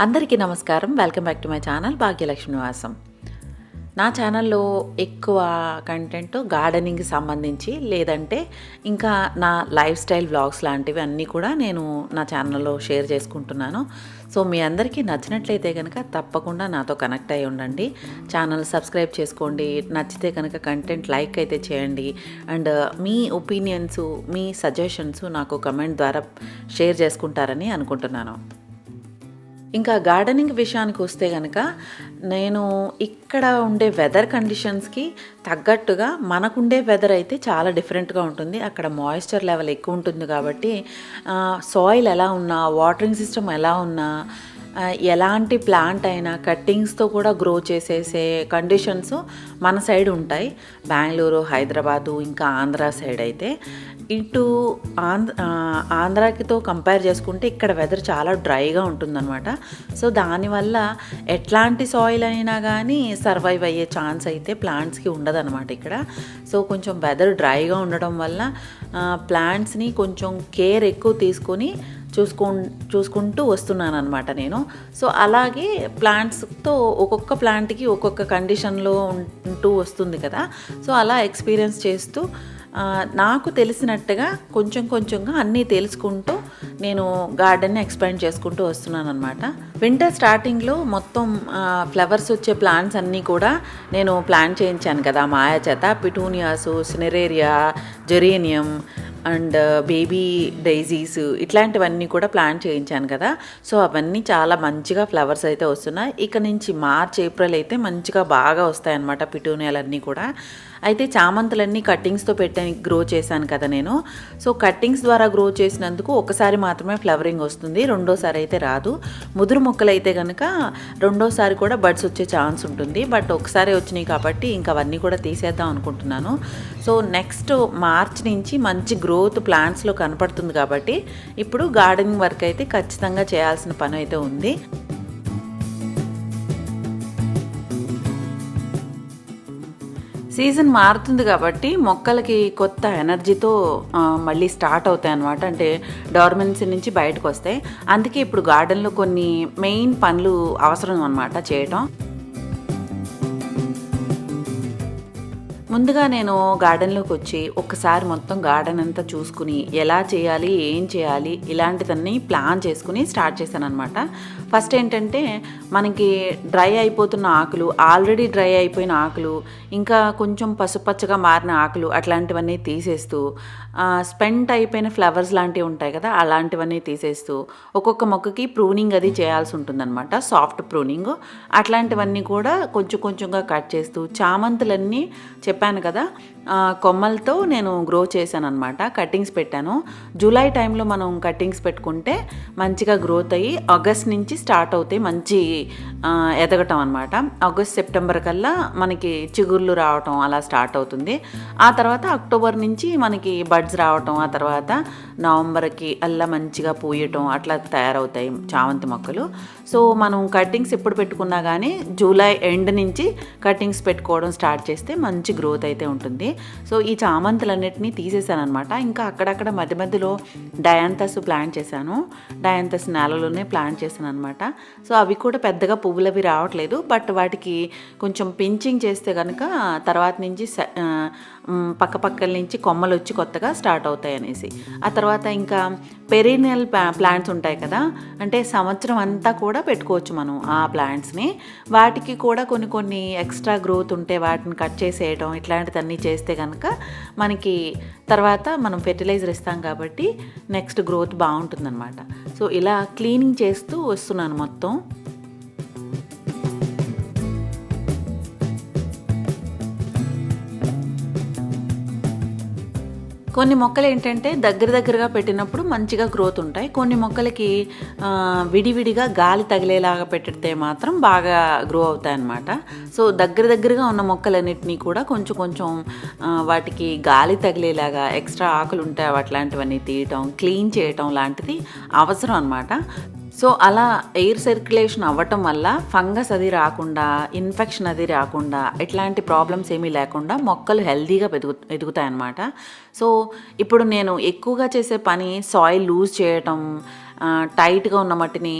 అందరికీ నమస్కారం. Welcome back to my channel Bhagyalakshmi నివాసం. నా ఛానల్లో ఎక్కువ కంటెంట్ గార్డెనింగ్కి సంబంధించి, లేదంటే ఇంకా నా లైఫ్ స్టైల్ వ్లాగ్స్ లాంటివి అన్నీ కూడా నేను నా ఛానల్లో షేర్ చేసుకుంటున్నాను. సో మీ అందరికీ నచ్చినట్లయితే కనుక తప్పకుండా నాతో కనెక్ట్ అయ్యి ఉండండి. ఛానల్ సబ్స్క్రైబ్ చేసుకోండి. నచ్చితే కనుక కంటెంట్ లైక్ అయితే చేయండి. And me opinions, me suggestions నాకు కమెంట్ ద్వారా షేర్ చేసుకుంటారని అనుకుంటున్నాను. ఇంకా గార్డెనింగ్ విషయానికి వస్తే కనుక నేను ఇక్కడ ఉండే వెదర్ కండిషన్స్కి తగ్గట్టుగా మనకుండే వెదర్ అయితే చాలా డిఫరెంట్గా ఉంటుంది. అక్కడ మాయిశ్చర్ లెవెల్ ఎక్కువ ఉంటుంది కాబట్టి సాయిల్ ఎలా ఉన్నా, వాటరింగ్ సిస్టమ్ ఎలా ఉన్నా, ఎలాంటి ప్లాంట్ అయినా కట్టింగ్స్తో కూడా గ్రో చేసేసే కండిషన్స్ మన సైడ్ ఉంటాయి. బెంగళూరు, హైదరాబాదు, ఇంకా ఆంధ్ర సైడ్ అయితే. ఇటు ఆంధ్రాకితో కంపేర్ చేసుకుంటే ఇక్కడ వెదర్ చాలా డ్రైగా ఉంటుందన్నమాట. సో దానివల్ల ఎట్లాంటి సాయిల్ అయినా కానీ సర్వైవ్ అయ్యే ఛాన్స్ అయితే ప్లాంట్స్కి ఉండదన్నమాట ఇక్కడ. సో కొంచెం వెదర్ డ్రైగా ఉండడం వల్ల ప్లాంట్స్ని కొంచెం కేర్ ఎక్కువ తీసుకొని చూసుకుంటూ వస్తున్నాను అనమాట నేను. సో అలాగే ప్లాంట్స్తో ఒక్కొక్క ప్లాంట్కి ఒక్కొక్క కండిషన్లో ఉంటూ వస్తుంది కదా. సో అలా ఎక్స్పీరియన్స్ చేస్తూ నాకు తెలిసినట్టుగా కొంచెంగా అన్నీ తెలుసుకుంటూ నేను గార్డెన్ని ఎక్స్పాండ్ చేసుకుంటూ వస్తున్నాను అనమాట. వింటర్ స్టార్టింగ్లో మొత్తం ఫ్లవర్స్ వచ్చే ప్లాంట్స్ అన్నీ కూడా నేను ప్లాంట్ చేయించాను కదా మాయా చేత. పిటూనియాసు, సినరేరియా, జెరేనియం అండ్ బేబీ డైజీస్ ఇట్లాంటివన్నీ కూడా ప్లాంట్ చేయించాను కదా. సో అవన్నీ చాలా మంచిగా ఫ్లవర్స్ అయితే వస్తున్నాయి. ఇక నుంచి మార్చ్, ఏప్రిల్ అయితే మంచిగా బాగా వస్తాయన్నమాట పిటూనియాలన్నీ కూడా. అయితే చామంతులన్నీ కట్టింగ్స్తో గ్రో చేశాను కదా నేను. సో కట్టింగ్స్ ద్వారా గ్రో చేసినందుకు ఒకసారి మాత్రమే ఫ్లవరింగ్ వస్తుంది, రెండోసారి అయితే రాదు. ముదురు మొక్కలు అయితే కనుక రెండోసారి కూడా బడ్స్ వచ్చే ఛాన్స్ ఉంటుంది. బట్ ఒకసారి వచ్చినాయి కాబట్టి ఇంకా అవన్నీ కూడా తీసేద్దాం అనుకుంటున్నాను. సో నెక్స్ట్ మార్చ్ నుంచి మంచి గ్రోత్ ప్లాంట్స్లో కనపడుతుంది కాబట్టి ఇప్పుడు గార్డెనింగ్ వర్క్ అయితే ఖచ్చితంగా చేయాల్సిన పని అయితే ఉంది. సీజన్ మారుతుంది కాబట్టి మొక్కలకి కొత్త ఎనర్జీతో మళ్ళీ స్టార్ట్ అవుతాయి అన్నమాట. అంటే డార్మెన్సీ నుంచి బయటకు వస్తాయి. అందుకే ఇప్పుడు గార్డెన్లో కొన్ని మెయిన్ పనులు అవసరం అన్నమాట చేయటం. ముందుగా నేను గార్డెన్లోకి వచ్చి ఒక్కసారి మొత్తం గార్డెన్ అంతా చూసుకుని ఎలా చేయాలి, ఏం చేయాలి ఇలాంటిదన్నీ ప్లాన్ చేసుకుని స్టార్ట్ చేశాను అనమాట. ఫస్ట్ ఏంటంటే మనకి డ్రై అయిపోతున్న ఆకులు, ఆల్రెడీ డ్రై అయిపోయిన ఆకులు, ఇంకా కొంచెం పసుపచ్చగా మారిన ఆకులు అట్లాంటివన్నీ తీసేస్తూ, స్పెంట్ అయిపోయిన ఫ్లవర్స్ లాంటివి ఉంటాయి కదా అలాంటివన్నీ తీసేస్తూ ఒక్కొక్క మొక్కకి ప్రూనింగ్ అది చేయాల్సి ఉంటుందన్నమాట. సాఫ్ట్ ప్రూనింగ్ అట్లాంటివన్నీ కూడా కొంచెంగా కట్ చేస్తూ, చామంతులన్నీ చెప్పాను కదా కొమ్మలతో నేను గ్రో చేశాను అనమాట. కట్టింగ్స్ పెట్టాను. జూలై టైంలో మనం కట్టింగ్స్ పెట్టుకుంటే మంచిగా గ్రోత్ అయ్యి ఆగస్ట్ నుంచి స్టార్ట్ అవుతాయి మంచి ఎదగటం అనమాట. ఆగస్ట్, సెప్టెంబర్ కల్లా మనకి చిగుర్లు రావటం అలా స్టార్ట్ అవుతుంది. ఆ తర్వాత అక్టోబర్ నుంచి మనకి బడ్స్ రావటం, ఆ తర్వాత నవంబర్కి అల్లా మంచిగా పూయటం అట్లా తయారవుతాయి చామంతి మొక్కలు. సో మనం కట్టింగ్స్ ఎప్పుడు పెట్టుకున్నా కానీ జూలై ఎండ్ నుంచి కట్టింగ్స్ పెట్టుకోవడం స్టార్ట్ చేస్తే మంచి గ్రోత్ అయితే ఉంటుంది. సో ఈ చామంతులన్నిటినీ తీసేసాను అనమాట. ఇంకా అక్కడక్కడ మధ్యలో డయాంతస్ ప్లాంట్ చేశాను. డయాంతస్ నేలలోనే ప్లాంట్ చేశాను అనమాట. సో అవి కూడా పెద్దగా పువ్వులవి రావట్లేదు. బట్ వాటికి కొంచెం పించింగ్ చేస్తే కనుక తర్వాత నుంచి పక్కల నుంచి కొమ్మలు వచ్చి కొత్తగా స్టార్ట్ అవుతాయి అనేసి. ఆ తర్వాత ఇంకా పెరీనియల్ ప్లాంట్స్ ఉంటాయి కదా, అంటే సంవత్సరం అంతా కూడా పెట్టుకోవచ్చు మనం ఆ ప్లాంట్స్ని. వాటికి కూడా కొన్ని ఎక్స్ట్రా గ్రోత్ ఉంటే వాటిని కట్ చేసేయడం ఇట్లాంటివన్నీ చేస్తే కనుక మనకి తర్వాత మనం ఫెర్టిలైజర్ ఇస్తాం కాబట్టి నెక్స్ట్ గ్రోత్ బాగుంటుందన్నమాట. సో ఇలా క్లీనింగ్ చేస్తూ వస్తున్నాను మొత్తం. కొన్ని మొక్కలు ఏంటంటే దగ్గరగా పెట్టినప్పుడు మంచిగా గ్రోత్ ఉంటాయి. కొన్ని మొక్కలకి విడివిడిగా గాలి తగిలేలాగా పెడితే మాత్రం బాగా గ్రో అవుతాయి అన్నమాట. సో దగ్గరగా ఉన్న మొక్కలన్నిటినీ కూడా కొంచెం వాటికి గాలి తగిలేలాగా ఎక్స్ట్రా ఆకులు ఉంటాయి అట్లాంటివన్నీ తీయటం, క్లీన్ చేయటం లాంటిది అవసరం అన్నమాట. సో అలా ఎయిర్ సర్క్యులేషన్ అవ్వటం వల్ల ఫంగస్ అది రాకుండా, ఇన్ఫెక్షన్ అది రాకుండా, ఇట్లాంటి ప్రాబ్లమ్స్ ఏమీ లేకుండా మొక్కలు హెల్తీగా ఎదుగుతాయన్నమాట. సో ఇప్పుడు నేను ఎక్కువగా చేసే పని సాయిల్ లూజ్ చేయటం, టైట్గా ఉన్న మట్టిని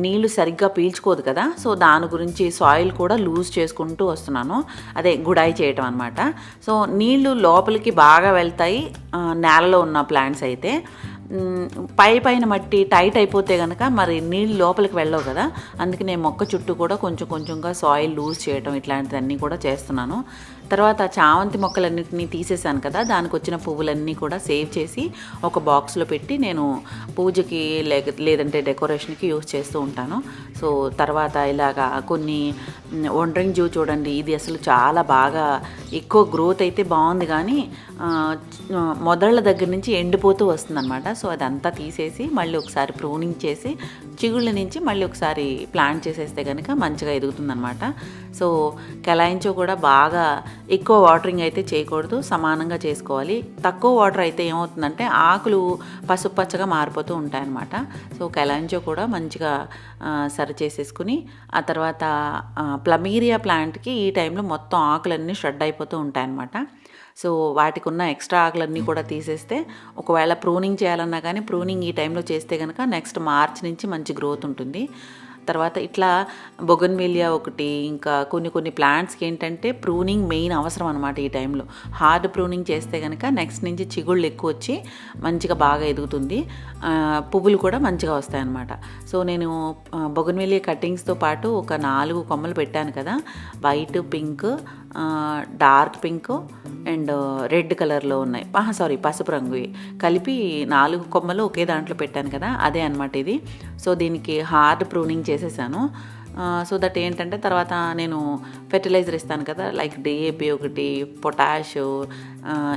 నీళ్లు సరిగ్గా పీల్చుకోదు కదా, సో దాని గురించి సాయిల్ కూడా లూజ్ చేసుకుంటూ వస్తున్నాను. అదే గుడాయి చేయటం అనమాట. సో నీళ్లు లోపలికి బాగా వెళ్తాయి నేలలో ఉన్న ప్లాంట్స్ అయితే. పైన మట్టి టైట్ అయిపోతే కనుక మరి నీళ్ళు లోపలికి వెళ్ళవు కదా, అందుకే నేను మొక్క చుట్టూ కూడా కొంచెం కొంచెంగా సాయిల్ లూజ్ చేయటం ఇట్లాంటివన్నీ కూడా చేస్తున్నాను. తర్వాత చామంతి మొక్కలన్నింటినీ తీసేసాను కదా, దానికి వచ్చిన పువ్వులన్నీ కూడా సేవ్ చేసి ఒక బాక్స్లో పెట్టి నేను పూజకి లేదంటే డెకరేషన్కి యూజ్ చేస్తూ ఉంటాను. సో తర్వాత ఇలాగా కొన్ని వండరింగ్ జూ చూడండి, ఇది అసలు చాలా బాగా ఎక్కువ గ్రోత్ అయితే బాగుంది, కానీ మొదళ్ళ దగ్గర నుంచి ఎండిపోతూ వస్తుందన్నమాట. సో అదంతా తీసేసి మళ్ళీ ఒకసారి ప్రూనింగ్ చేసి చిగుళ్ళ నుంచి మళ్ళీ ఒకసారి ప్లాంట్ చేసేస్తే కనుక మంచిగా ఎదుగుతుందన్నమాట. సో కెలాయించో కూడా బాగా ఎక్కువ వాటరింగ్ అయితే చేయకూడదు, సమానంగా చేసుకోవాలి. తక్కువ వాటర్ అయితే ఏమవుతుందంటే ఆకులు పసుపు పచ్చగా మారిపోతూ ఉంటాయన్నమాట. సో కెలాయించో కూడా మంచిగా సరి చేసేసుకుని ఆ తర్వాత ప్లమీరియా ప్లాంట్కి ఈ టైంలో మొత్తం ఆకులన్నీ షెడ్ అయిపోతూ ఉంటాయన్నమాట. సో వాటికి ఉన్న ఎక్స్ట్రా ఆకులన్నీ కూడా తీసేస్తే ఒకవేళ ప్రూనింగ్ చేయాలన్నా కానీ ప్రూనింగ్ ఈ టైంలో చేస్తే కనుక నెక్స్ట్ మార్చ్ నుంచి మంచి గ్రోత్ ఉంటుంది. తర్వాత ఇట్లా బొగన్విలియా ఒకటి, ఇంకా కొన్ని ప్లాంట్స్కి ఏంటంటే ప్రూనింగ్ మెయిన్ అవసరం అనమాట. ఈ టైంలో హార్డ్ ప్రూనింగ్ చేస్తే కనుక నెక్స్ట్ నుంచి చిగుళ్ళు ఎక్కువ వచ్చి మంచిగా బాగా ఎదుగుతుంది, పువ్వులు కూడా మంచిగా వస్తాయన్నమాట. సో నేను బొగన్విలియా కటింగ్స్తో పాటు ఒక 4 కొమ్మలు పెట్టాను కదా, white, pink, dark pink and red కలర్లో ఉన్నాయి, పసుపు రంగు కలిపి 4 కొమ్మలు ఒకే దాంట్లో పెట్టాను కదా, అదే అనమాట ఇది. సో దీనికి హార్డ్ ప్రూనింగ్ చేసేసాను. సో దట్ ఏంటంటే తర్వాత నేను ఫెర్టిలైజర్ ఇస్తాను కదా, లైక్ డిఏపి ఒకటి, పొటాష్,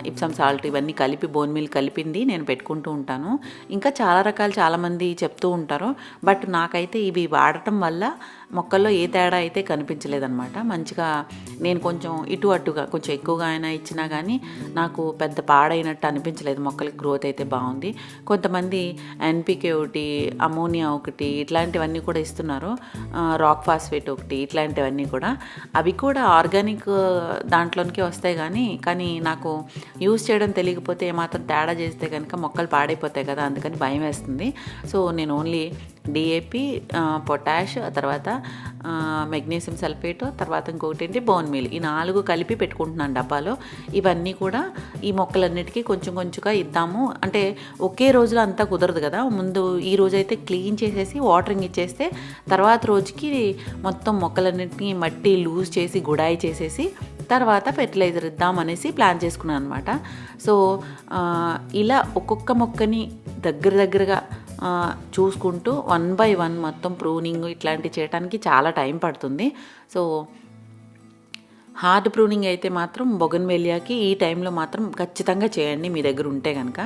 ఇప్సమ్ సాల్ట్, ఇవన్నీ కలిపి బోన్ మీల్ కలిపింది నేను పెట్టుకుంటూ ఉంటాను. ఇంకా చాలా రకాలు చాలామంది చెప్తూ ఉంటారు, బట్ నాకైతే ఇవి వాడటం వల్ల మొక్కల్లో ఏ తేడా అయితే కనిపించలేదన్నమాట. మంచిగా నేను కొంచెం ఇటు అటుగా కొంచెం ఎక్కువగా అయినా ఇచ్చినా కానీ నాకు పెద్ద పాడైనట్టు అనిపించలేదు, మొక్కలకి గ్రోత్ అయితే బాగుంది. కొంతమంది ఎన్పికే ఒకటి, అమోనియా ఒకటి, ఇట్లాంటివన్నీ కూడా ఇస్తున్నారు, రాక్ ఫాస్ఫేట్ ఒకటి, ఇట్లాంటివన్నీ కూడా. అవి కూడా ఆర్గానిక్ దాంట్లోనికి వస్తాయి, కానీ నాకు యూజ్ చేయడం తెలియకపోతే ఏమాత్రం తేడా చేస్తే కనుక మొక్కలు పాడైపోతాయి కదా, అందుకని భయం వేస్తుంది. సో నేను ఓన్లీ డిఏపి, పొటాష్, తర్వాత మెగ్నీషియం సల్ఫేట్, తర్వాత ఇంకొకటి ఏంటి బోన్ మీల్, ఈ 4 కలిపి పెట్టుకుంటున్నాను డబ్బాలో. ఇవన్నీ కూడా ఈ మొక్కలన్నిటికీ కొంచెం కొంచెంగా ఇద్దాము అంటే ఒకే రోజులో అంతా కుదరదు కదా. ముందు ఈ రోజైతే క్లీన్ చేసేసి వాటరింగ్ ఇచ్చేస్తే తర్వాత రోజుకి మొత్తం మొక్కలన్నింటినీ మట్టి లూజ్ చేసి గుడాయి చేసేసి తర్వాత ఫెర్టిలైజర్ ఇద్దామనేసి ప్లాన్ చేసుకున్నాను అనమాట. సో ఇలా ఒక్కొక్క మొక్కని దగ్గరగా చూసుకుంటూ 1 by 1 మొత్తం ప్రూనింగ్ ఇట్లాంటివి చేయడానికి చాలా టైం పడుతుంది. సో హార్డ్ ప్రూనింగ్ అయితే మాత్రం బొగన్విలియాకి ఈ టైంలో మాత్రం ఖచ్చితంగా చేయండి మీ దగ్గర ఉంటే కనుక.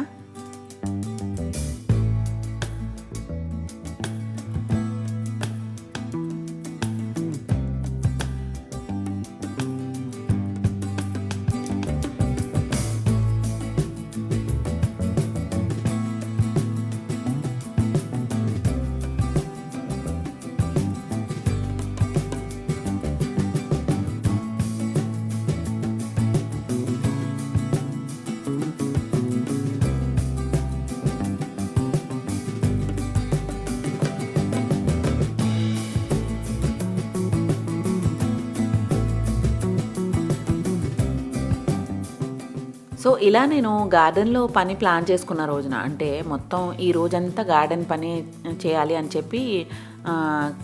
సో ఇలా నేను గార్డెన్లో పని ప్లాన్ చేసుకున్న రోజున, అంటే మొత్తం ఈ రోజంతా గార్డెన్ పని చేయాలి అని చెప్పి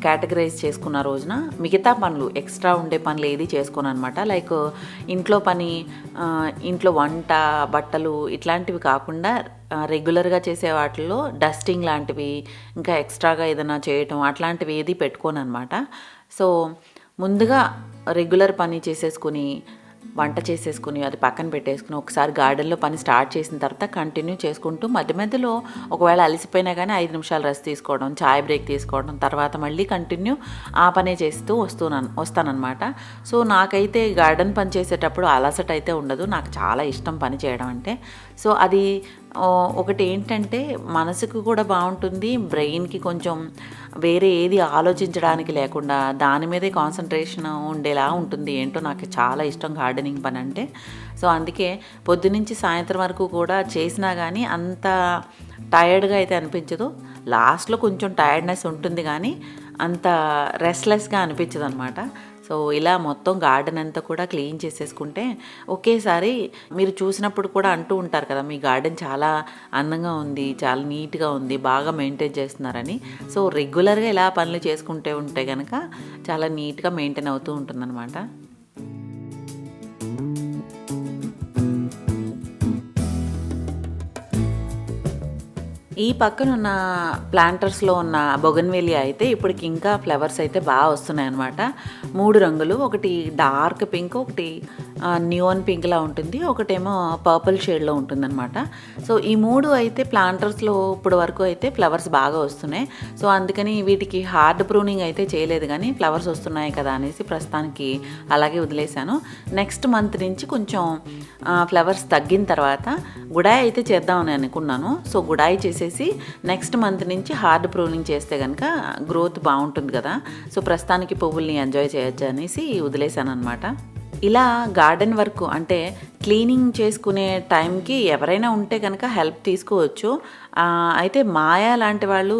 కేటగరైజ్ చేసుకున్న రోజున మిగతా పనులు ఎక్స్ట్రా ఉండే పనులు ఏది చేసుకోను అనమాట. లైక్ ఇంట్లో పని, ఇంట్లో వంట, బట్టలు ఇట్లాంటివి కాకుండా రెగ్యులర్గా చేసే వాటిల్లో డస్టింగ్ లాంటివి, ఇంకా ఎక్స్ట్రాగా ఏదైనా చేయటం అట్లాంటివి ఏది పెట్టుకోను అనమాట. సో ముందుగా రెగ్యులర్ పని చేసేసుకుని వంట చేసేసుకుని అది పక్కన పెట్టేసుకుని ఒకసారి గార్డెన్లో పని స్టార్ట్ చేసిన తర్వాత కంటిన్యూ చేసుకుంటూ మధ్యలో ఒకవేళ అలసిపోయినా కానీ 5 నిమిషాలు రెస్ట్ తీసుకోవడం, చాయ్ బ్రేక్ తీసుకోవడం, తర్వాత మళ్ళీ కంటిన్యూ ఆ పనే చేస్తూ వస్తానన్నమాట. సో నాకైతే గార్డెన్ పని చేసేటప్పుడు అలసట అయితే ఉండదు, నాకు చాలా ఇష్టం పని చేయడం అంటే. సో అది ఒకటి ఏంటంటే మనసుకు కూడా బాగుంటుంది, బ్రెయిన్కి కొంచెం వేరే ఏది ఆలోచించడానికి లేకుండా దాని మీదే కాన్సన్ట్రేషన్ ఉండేలా ఉంటుంది. ఏంటో నాకు చాలా ఇష్టం గార్డెనింగ్ పని అంటే. సో అందుకే పొద్దునుంచి సాయంత్రం వరకు కూడా చేసినా కానీ అంత టైర్డ్గా అయితే అనిపించదు. లాస్ట్లో కొంచెం టైర్డ్నెస్ ఉంటుంది కానీ అంత రెస్ట్లెస్గా అనిపించదు అనమాట. సో ఇలా మొత్తం గార్డెన్ అంతా కూడా క్లీన్ చేసేసుకుంటే ఒకేసారి మీరు చూసినప్పుడు కూడా అంటూ ఉంటారు కదా, మీ గార్డెన్ చాలా అందంగా ఉంది, చాలా నీట్గా ఉంది, బాగా మెయింటైన్ చేస్తున్నారని. సో రెగ్యులర్గా ఇలా పనులు చేసుకుంటే ఉంటే కనుక చాలా నీట్గా మెయింటైన్ అవుతూ ఉంటుందన్నమాట. ఈ పక్కన ఉన్న ప్లాంటర్స్లో ఉన్న బొగన్వేలియా అయితే ఇప్పటికి ఇంకా ఫ్లవర్స్ అయితే బాగా వస్తున్నాయి అన్నమాట. 3 రంగులు, ఒకటి డార్క్ పింక్, ఒకటి న్యూన్ పింక్లా ఉంటుంది, ఒకటేమో పర్పుల్ షేడ్లో ఉంటుందన్నమాట. సో ఈ 3 అయితే ప్లాంటర్స్లో ఇప్పుడు వరకు అయితే ఫ్లవర్స్ బాగా వస్తున్నాయి. సో అందుకని వీటికి హార్డ్ ప్రూనింగ్ అయితే చేయలేదు, కానీ ఫ్లవర్స్ వస్తున్నాయి కదా అనేసి ప్రస్తుతానికి అలాగే వదిలేశాను. నెక్స్ట్ మంత్ నుంచి కొంచెం ఫ్లవర్స్ తగ్గిన తర్వాత గుడాయి అయితే చేద్దామని అనుకున్నాను. సో గుడాయి చేసేసి నెక్స్ట్ మంత్ నుంచి హార్డ్ ప్రూనింగ్ చేస్తే కనుక గ్రోత్ బాగుంటుంది కదా. సో ప్రస్తుతానికి పువ్వుల్ని ఎంజాయ్ చేయొచ్చు అనేసి వదిలేశాను అనమాట. ఇలా గార్డెన్ వర్క్ అంటే క్లీనింగ్ చేసుకునే టైంకి ఎవరైనా ఉంటే కనుక హెల్ప్ తీసుకోవచ్చు. అయితే మాయా లాంటి వాళ్ళు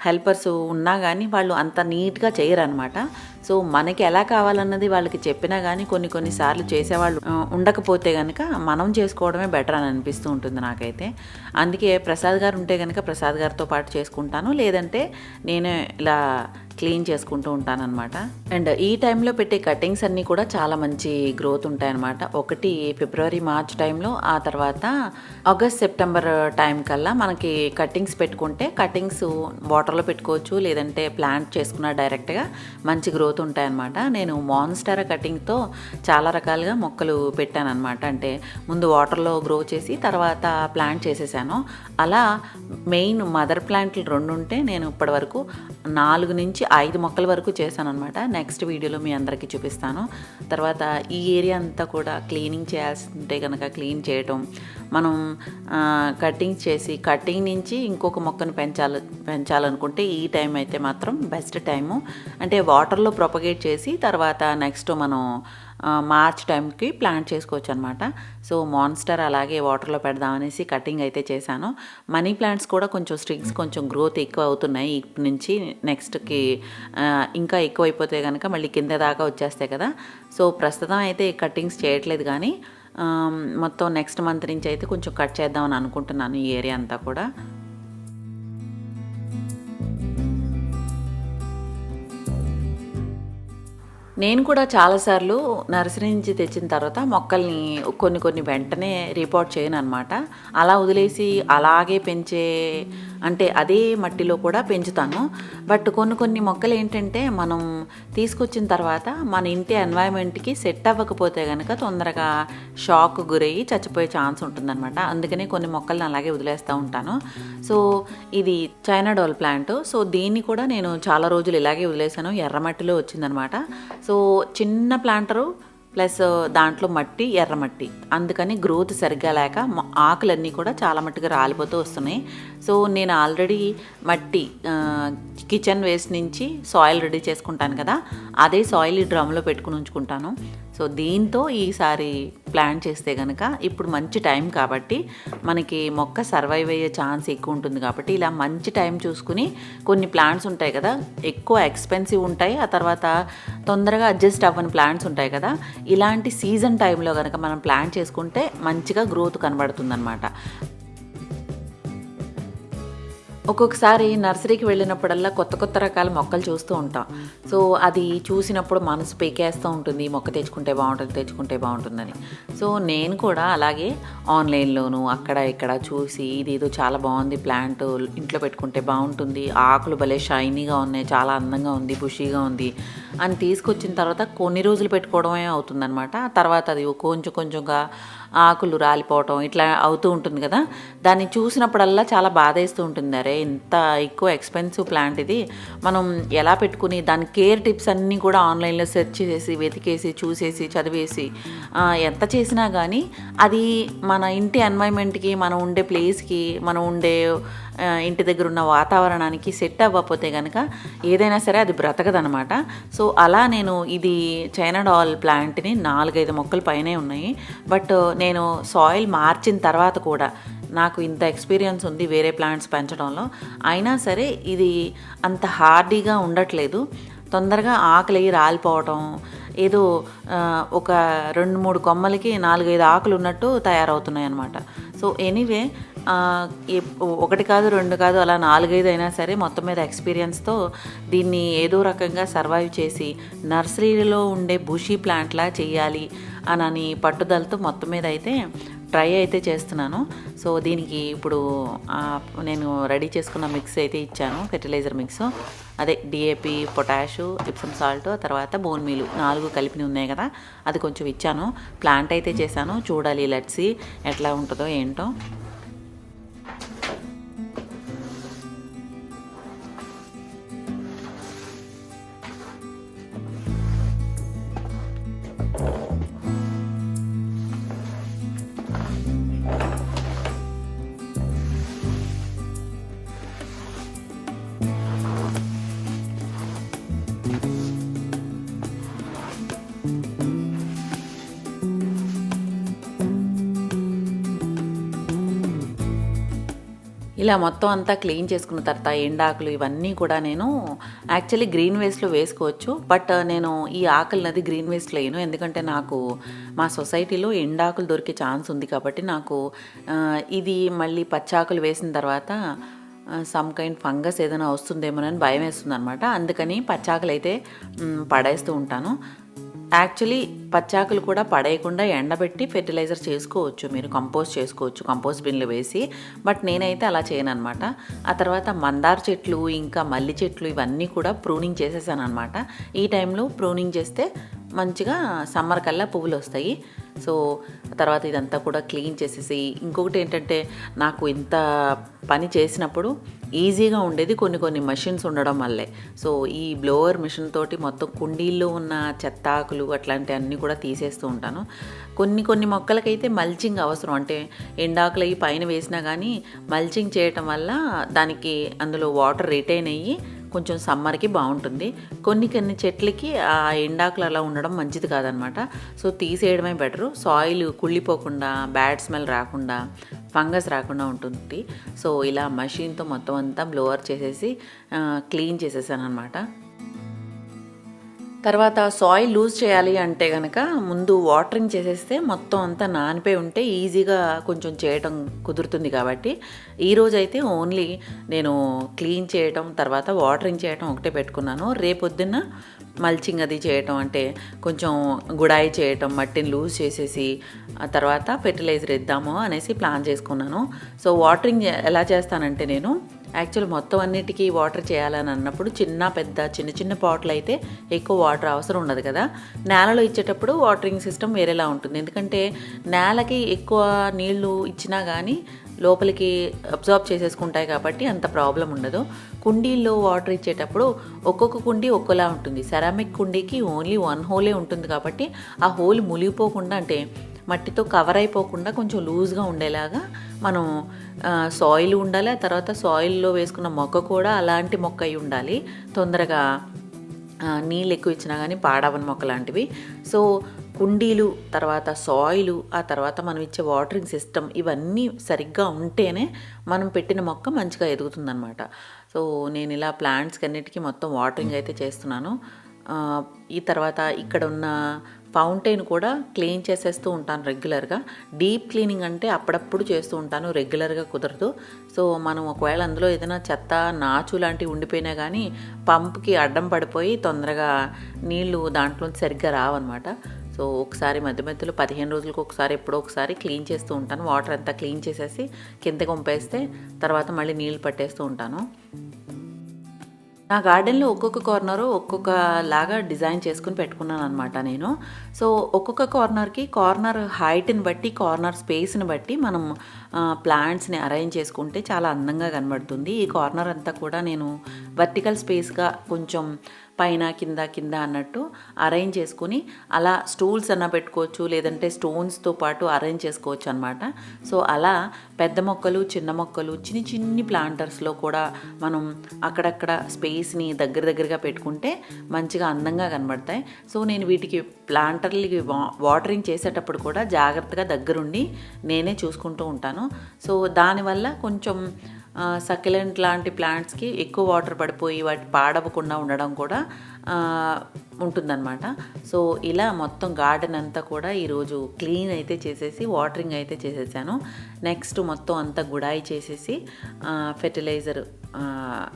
హెల్పర్స్ ఉన్నా కానీ వాళ్ళు అంత నీట్గా చేయరనమాట. సో మనకి ఎలా కావాలన్నది వాళ్ళకి చెప్పినా కానీ కొన్నిసార్లు చేసేవాళ్ళు ఉండకపోతే కనుక మనం చేసుకోవడమే బెటర్ అని అనిపిస్తూ ఉంటుంది నాకైతే. అందుకే ప్రసాద్ గారు ఉంటే కనుక ప్రసాద్ గారితో పాటు చేసుకుంటాను, లేదంటే నేనే ఇలా క్లీన్ చేసుకుంటూ ఉంటానన్నమాట. అండ్ ఈ టైంలో పెట్టే కటింగ్స్ అన్నీ కూడా చాలా మంచి గ్రోత్ ఉంటాయన్నమాట. ఒకటి ఫిబ్రవరి మార్చ్ టైంలో, ఆ తర్వాత ఆగస్ట్ సెప్టెంబర్ టైం కల్లా మనకి కటింగ్స్ పెట్టుకుంటే కటింగ్స్ వాటర్లో పెట్టుకోవచ్చు, లేదంటే ప్లాంట్ చేసుకున్న డైరెక్ట్గా మంచి గ్రోత్ ఉంటాయన్నమాట. నేను మాన్స్టెరా కటింగ్తో చాలా రకాలుగా మొక్కలు పెట్టాను అనమాట. అంటే ముందు వాటర్లో గ్రో చేసి తర్వాత ప్లాంట్ చేసేసాను. అలా మెయిన్ మదర్ ప్లాంట్లు 2 ఉంటే నేను ఇప్పటి వరకు 4 నుంచి 5 మొక్కల వరకు చేశాను అనమాట. నెక్స్ట్ వీడియోలో మీ అందరికీ చూపిస్తాను. తర్వాత ఈ ఏరియా అంతా కూడా క్లీనింగ్ చేయాల్సి ఉంటే కనుక క్లీన్ చేయటం, మనం కటింగ్ చేసి కటింగ్ నుంచి ఇంకొక మొక్కను పెంచాలనుకుంటే ఈ టైం అయితే మాత్రం బెస్ట్ టైము. అంటే వాటర్లో ప్రొపగేట్ చేసి తర్వాత నెక్స్ట్ మనం మార్చ్ టైంకి ప్లాంట్ చేసుకోవచ్చు అనమాట. సో మాన్స్టర్ అలాగే వాటర్లో పెడదామనేసి కటింగ్ అయితే చేశాను. మనీ ప్లాంట్స్ కూడా కొంచెం స్ట్రిగ్స్ కొంచెం గ్రోత్ ఎక్కువ అవుతున్నాయి. ఇప్పటి నుంచి నెక్స్ట్కి ఇంకా ఎక్కువ అయిపోతే కనుక మళ్ళీ కింద దాకా వచ్చేస్తాయి కదా. సో ప్రస్తుతం అయితే కటింగ్స్ చేయట్లేదు, కానీ మొత్తం నెక్స్ట్ మంత్ నుంచి అయితే కొంచెం కట్ చేద్దామని అనుకుంటున్నాను ఈ ఏరియా అంతా కూడా. నేను కూడా చాలాసార్లు నర్సరీ నుంచి తెచ్చిన తర్వాత మొక్కల్ని కొన్ని వెంటనే రిపోర్ట్ చేయను అనమాట. అలా వదిలేసి అలాగే పెంచే, అంటే అదే మట్టిలో కూడా పెంచుతాను. బట్ కొన్ని మొక్కలు ఏంటంటే మనం తీసుకొచ్చిన తర్వాత మన ఇంటి ఎన్వైరన్మెంట్కి సెట్ అవ్వకపోతే కనుక తొందరగా షాక్ గురయ్యి చచ్చిపోయే ఛాన్స్ ఉంటుందన్నమాట. అందుకనే కొన్ని మొక్కల్ని అలాగే వదిలేస్తూ ఉంటాను. సో ఇది చైనా డోల్ ప్లాంట్. సో దీన్ని కూడా నేను చాలా రోజులు ఇలాగే వదిలేసాను. ఎర్రమట్టిలో వచ్చిందనమాట. సో చిన్న ప్లాంటరు ప్లస్ దాంట్లో మట్టి ఎర్రమట్టి, అందుకని గ్రోత్ సరిగ్గా లేక ఆకులన్నీ కూడా చాలా మట్టుగా రాలిపోతూ వస్తున్నాయి. సో నేను ఆల్రెడీ మట్టి కిచెన్ వేస్ట్ నుంచి సాయిల్ రెడీ చేసుకుంటాను కదా, అదే సాయిల్ ఈ డ్రమ్లో పెట్టుకుని ఉంచుకుంటాను. సో దీంతో ఈసారి ప్లాంట్ చేస్తే కనుక ఇప్పుడు మంచి టైం కాబట్టి మనకి మొక్క సర్వైవ్ అయ్యే ఛాన్స్ ఎక్కువ ఉంటుంది. కాబట్టి ఇలా మంచి టైం చూసుకుని కొన్ని ప్లాంట్స్ ఉంటాయి కదా, ఎక్కువ ఎక్స్పెన్సివ్ ఉంటాయి, ఆ తర్వాత తొందరగా అడ్జస్ట్ అవ్వని ప్లాంట్స్ ఉంటాయి కదా, ఇలాంటి సీజన్ టైంలో కనుక మనం ప్లాంట్ చేసుకుంటే మంచిగా గ్రోత్ కనబడుతుందన్నమాట. ఒక్కొక్కసారి నర్సరీకి వెళ్ళినప్పుడల్లా కొత్త రకాల మొక్కలు చూస్తూ ఉంటాం. సో అది చూసినప్పుడు మనసు పీకేస్తూ ఉంటుంది, మొక్క తెచ్చుకుంటే బాగుంటుందని. సో నేను కూడా అలాగే ఆన్లైన్లోను అక్కడ ఇక్కడ చూసి ఇదేదో చాలా బాగుంది ప్లాంట్, ఇంట్లో పెట్టుకుంటే బాగుంటుంది, ఆకులు భలే షైనీగా ఉన్నాయి, చాలా అందంగా ఉంది, బుషీగా ఉంది అని తీసుకొచ్చిన తర్వాత కొన్ని రోజులు పెట్టుకోవడమే అవుతుందన్నమాట. తర్వాత అది కొంచెంగా ఆకులు రాలిపోవటం ఇట్లా అవుతూ ఉంటుంది కదా. దాన్ని చూసినప్పుడల్లా చాలా బాధేస్తూ ఉంటుంది, అరే ఇంత ఎక్కువ ఎక్స్పెన్సివ్ ప్లాంట్ ఇది, మనం ఎలా పెట్టుకుని దాని కేర్ టిప్స్ అన్నీ కూడా ఆన్లైన్లో సెర్చ్ చేసి వెతికేసి చూసేసి చదివేసి ఎంత చేసినా కానీ అది మన ఇంటి ఎన్వైర్న్మెంట్కి, మనం ఉండే ప్లేస్కి, మనం ఉండే ఇంటి దగ్గర ఉన్న వాతావరణానికి సెట్ అవ్వకపోతే కనుక ఏదైనా సరే అది బ్రతకదనమాట. సో అలా నేను ఇది చైనా డాల్ ప్లాంట్ని 4-5 మొక్కలు పైనే ఉన్నాయి. బట్ నేను సాయిల్ మార్చిన తర్వాత కూడా నాకు ఇంత ఎక్స్పీరియన్స్ ఉంది వేరే ప్లాంట్స్ పెంచడంలో, అయినా సరే ఇది అంత హార్డీగా ఉండట్లేదు. తొందరగా ఆకులు రాలిపోవటం, ఏదో ఒక 2-3 కొమ్మలకి 4-5 ఆకులు ఉన్నట్టు తయారవుతున్నాయి అన్నమాట. సో ఎనీవే, 1 కాదు 2 కాదు అలా 4-5 అయినా సరే మొత్తం మీద ఎక్స్పీరియన్స్తో దీన్ని ఏదో రకంగా సర్వైవ్ చేసి నర్సరీలో ఉండే బుషీ ప్లాంట్లా చేయాలి అని పట్టుదలతో మొత్తం మీద అయితే ట్రై అయితే చేస్తున్నాను. సో దీనికి ఇప్పుడు నేను రెడీ చేసుకున్న మిక్స్ అయితే ఇచ్చాను, ఫెర్టిలైజర్ మిక్స్. అదే డిఏపి, పొటాషు, జిప్సమ్ సాల్ట్, తర్వాత బోన్ మీలు 4 కలిపి ఉన్నాయి కదా, అది కొంచెం ఇచ్చాను. ప్లాంట్ అయితే చేశాను, చూడాలి లెట్స్ సీ ఎట్లా ఉంటుందో ఏంటో. ఇలా మొత్తం అంతా క్లీన్ చేసుకున్న తర్వాత ఎండాకులు ఇవన్నీ కూడా నేను యాక్చువల్లీ గ్రీన్ వేస్ట్లో వేసుకోవచ్చు. బట్ నేను ఈ ఆకులనది గ్రీన్ వేస్ట్లో వేయను, ఎందుకంటే నాకు మా సొసైటీలో ఎండాకులు దొరికే ఛాన్స్ ఉంది కాబట్టి నాకు ఇది మళ్ళీ పచ్చాకులు వేసిన తర్వాత సమ్ కైండ్ ఫంగస్ ఏదైనా వస్తుందేమోనని భయం వేస్తుంది అనమాట. అందుకని పచ్చాకులు అయితే పడేస్తూ ఉంటాను. యాక్చువల్లీ పచ్చాకులు కూడా పడేయకుండా ఎండబెట్టి ఫెర్టిలైజర్ చేసుకోవచ్చు, మీరు కంపోస్ట్ చేసుకోవచ్చు కంపోస్ట్ బిన్లో వేసి. బట్ నేనైతే అలా చేయను అనమాట. ఆ తర్వాత మందార చెట్లు ఇంకా మల్లి చెట్లు ఇవన్నీ కూడా ప్రూనింగ్ చేసేసాను అనమాట. ఈ టైంలో ప్రూనింగ్ చేస్తే మంచిగా సమ్మర్ కల్లా పువ్వులు వస్తాయి. సో తర్వాత ఇదంతా కూడా క్లీన్ చేసేసి, ఇంకొకటి ఏంటంటే నాకు ఇంత పని చేసినప్పుడు ఈజీగా ఉండేది కొన్ని మెషిన్స్ ఉండడం వల్లే. సో ఈ బ్లోవర్ మిషన్ తోటి మొత్తం కుండీల్లో ఉన్న చెత్తాకులు అట్లాంటివన్నీ కూడా తీసేస్తూ ఉంటాను. కొన్ని మొక్కలకైతే మల్చింగ్ అవసరం, అంటే ఎండాకులు అవి పైన వేసినా కానీ మల్చింగ్ చేయటం వల్ల దానికి అందులో వాటర్ రిటైన్ అయ్యి కొంచెం సమ్మర్కి బాగుంటుంది. కొన్ని చెట్లకి ఆ ఎండాకులు అలా ఉండడం మంచిది కాదనమాట. సో తీసేయడమే బెటరు, సాయిల్ కుళ్ళిపోకుండా, బ్యాడ్ స్మెల్ రాకుండా, ఫంగస్ రాకుండా ఉంటుంది. సో ఇలా మషిన్తో మొత్తం అంతా బ్లోవర్ చేసేసి క్లీన్ చేసేసాను అనమాట. తర్వాత సాయిల్ లూజ్ చేయాలి అంటే కనుక ముందు వాటరింగ్ చేసేస్తే మొత్తం అంతా నానిపోయి ఉంటే ఈజీగా కొంచెం చేయటం కుదురుతుంది. కాబట్టి ఈరోజైతే ఓన్లీ నేను క్లీన్ చేయటం తర్వాత వాటరింగ్ చేయటం ఒకటే పెట్టుకున్నాను. రేపొద్దున్న మల్చింగ్ అది చేయటం, అంటే కొంచెం గుడాయి చేయటం, మట్టిని లూజ్ చేసేసి ఆ తర్వాత ఫెర్టిలైజర్ ఇద్దాము అనేసి ప్లాన్ చేసుకున్నాను. సో వాటరింగ్ ఎలా చేస్తానంటే, నేను యాక్చువల్ మొత్తం అన్నిటికీ వాటర్ చేయాలని అన్నప్పుడు చిన్న పాట్లు అయితే ఎక్కువ వాటర్ అవసరం ఉండదు కదా. నేలలో ఇచ్చేటప్పుడు వాటరింగ్ సిస్టమ్ వేరేలా ఉంటుంది, ఎందుకంటే నేలకి ఎక్కువ నీళ్లు ఇచ్చినా కానీ లోపలికి అబ్జార్బ్ చేసేసుకుంటాయి కాబట్టి అంత ప్రాబ్లం ఉండదు. కుండీల్లో వాటర్ ఇచ్చేటప్పుడు ఒక్కొక్క కుండీ ఒక్కోలా ఉంటుంది. సెరామిక్ కుండీకి ఓన్లీ 1 హోలే ఉంటుంది కాబట్టి ఆ హోల్ మునిగిపోకుండా, అంటే మట్టితో కవర్ అయిపోకుండా కొంచెం లూజ్గా ఉండేలాగా మనం సాయిల్ ఉండాలి. ఆ తర్వాత సాయిల్లో వేసుకున్న మొక్క కూడా అలాంటి మొక్క అయి ఉండాలి, తొందరగా నీళ్ళు ఎక్కువ ఇచ్చినా కానీ పాడవని మొక్క లాంటివి. సో కుండీలు, తర్వాత సాయిలు, ఆ తర్వాత మనం ఇచ్చే వాటరింగ్ సిస్టమ్ ఇవన్నీ సరిగ్గా ఉంటేనే మనం పెట్టిన మొక్క మంచిగా ఎదుగుతుందనమాట. సో నేను ఇలా ప్లాంట్స్కి అన్నిటికీ మొత్తం వాటరింగ్ అయితే చేస్తున్నాను. ఈ తర్వాత ఇక్కడ ఉన్న ఫౌంటైన్ కూడా క్లీన్ చేసేస్తూ ఉంటాను రెగ్యులర్గా. డీప్ క్లీనింగ్ అంటే అప్పుడప్పుడు చేస్తూ ఉంటాను, రెగ్యులర్గా కుదరదు. సో మనం ఒకవేళ అందులో ఏదైనా చెత్త, నాచు లాంటివి ఉండిపోయినా కానీ పంప్కి అడ్డం పడిపోయి తొందరగా నీళ్లు దాంట్లో సరిగ్గా రావన్నమాట. సో ఒకసారి మధ్యలో 15 రోజులకు ఒకసారి ఎప్పుడో ఒకసారి క్లీన్ చేస్తూ ఉంటాను. వాటర్ అంతా క్లీన్ చేసేసి కిందకి పంపేస్తే తర్వాత మళ్ళీ నీళ్ళు పట్టేస్తూ ఉంటాను. నా గార్డెన్లో ఒక్కొక్క కార్నరు ఒక్కొక్క లాగా డిజైన్ చేసుకుని పెట్టుకున్నాను అనమాట నేను. సో ఒక్కొక్క కార్నర్ హైట్ని బట్టి, కార్నర్ స్పేస్ని బట్టి మనం ప్లాంట్స్ని అరేంజ్ చేసుకుంటే చాలా అందంగా కనబడుతుంది. ఈ కార్నర్ అంతా కూడా నేను వర్టికల్ స్పేస్గా కొంచెం పైన కింద అన్నట్టు అరేంజ్ చేసుకుని అలా స్టూల్స్ అన్న పెట్టుకోవచ్చు, లేదంటే స్టోన్స్తో పాటు అరేంజ్ చేసుకోవచ్చు అనమాట. సో అలా పెద్ద మొక్కలు, చిన్న మొక్కలు, చిన్ని ప్లాంటర్స్లో కూడా మనం అక్కడక్కడ స్పేస్ని దగ్గరగా పెట్టుకుంటే మంచిగా అందంగా కనబడతాయి. సో నేను వీటికి ప్లాంటర్లకి వాటరింగ్ చేసేటప్పుడు కూడా జాగ్రత్తగా దగ్గరుండి నేనే చూసుకుంటూ ఉంటాను. సో దానివల్ల కొంచెం సక్యులెంట్ లాంటి ప్లాంట్స్కి ఎక్కువ వాటర్ పడిపోయి వాటి పాడవకుండా ఉండడం కూడా ఉంటుందన్నమాట. సో ఇలా మొత్తం గార్డెన్ అంతా కూడా ఈరోజు క్లీన్ అయితే చేసేసి వాటరింగ్ అయితే చేసేసాను. నెక్స్ట్ మొత్తం అంతా గుడాయి చేసేసి ఫెర్టిలైజర్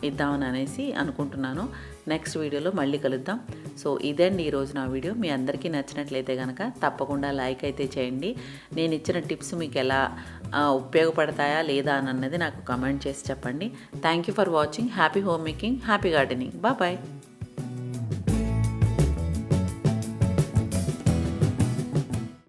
ఇద్దామని అనేసి అనుకుంటున్నాను. నెక్స్ట్ వీడియోలో మళ్ళీ కలుద్దాం. సో ఇదండి ఈరోజు నా వీడియో. మీ అందరికీ నచ్చినట్లయితే కనుక తప్పకుండా లైక్ అయితే చేయండి. నేను ఇచ్చిన టిప్స్ మీకు ఎలా ఉపయోగపడతాయా లేదా అన్నది నాకు కమెంట్ చేసి చెప్పండి. Thank you for watching. Happy home making, happy gardening. Bye.